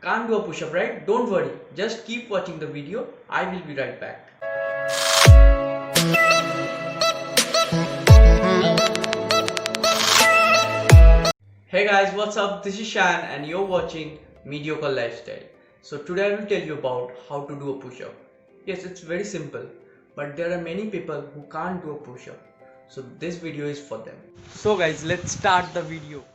Can't do a push-up, right? Don't worry. Just keep watching the video. I will be right back. Hey guys, what's up? This is Shan and you're watching Mediocre Lifestyle. So today I will tell you about how to do a push-up. Yes, it's very simple, but there are many people who can't do a push-up. So this video is for them. So guys, let's start the video.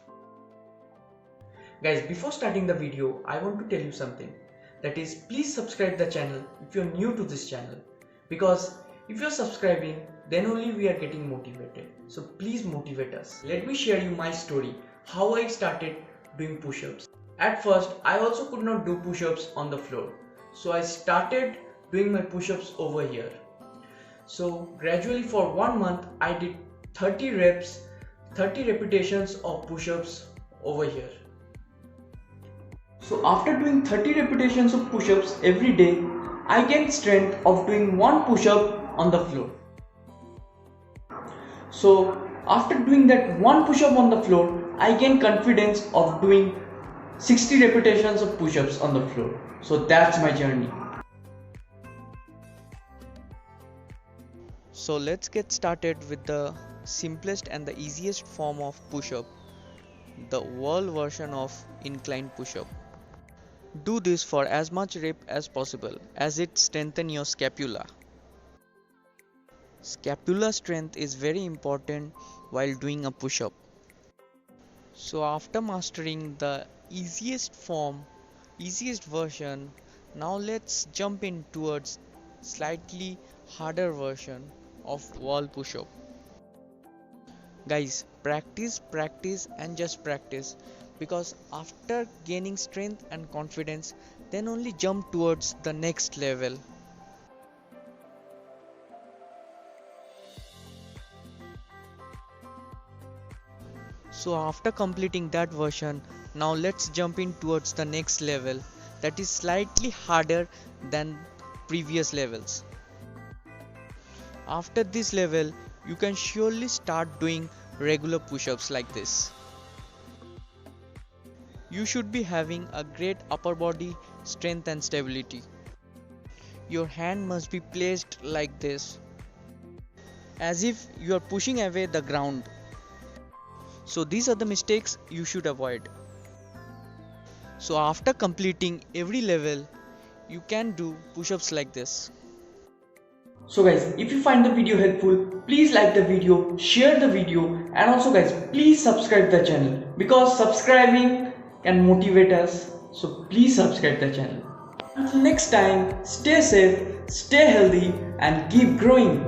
Guys, before starting the video, I want to tell you something. That is, please subscribe the channel if you're new to this channel. Because if you're subscribing, then only we are getting motivated. So please motivate us. Let me share you my story, how I started doing push-ups. At first, I also could not do push-ups on the floor. So I started doing my push-ups over here. So gradually for 1 month, I did 30 reps, 30 repetitions of push-ups over here. So after doing 30 repetitions of push-ups every day, I gained strength of doing 1 push-up on the floor. So after doing that 1 push-up on the floor, I gained confidence of doing 60 repetitions of push-ups on the floor. So that's my journey. So let's get started with the simplest and the easiest form of push-up, the wall version of incline push-up. Do this for as much rep as possible as it strengthens your scapula. Scapular strength is very important while doing a push-up. So after mastering the easiest version, now let's jump in towards slightly harder version of wall push-up. Guys, practice and just practice, because after gaining strength and confidence, then only jump towards the next level. So after completing that version, now let's jump in towards the next level that is slightly harder than previous levels. After this level, you can surely start doing regular push-ups like this. You should be having a great upper body strength and stability. Your hand must be placed like this, as if you are pushing away the ground. So these are the mistakes you should avoid. So after completing every level, you can do push-ups like this. So guys, if you find the video helpful, please like the video, share the video, and also guys, please subscribe the channel, because subscribing can motivate us. So please subscribe the channel. Until next time, stay safe, stay healthy, and keep growing.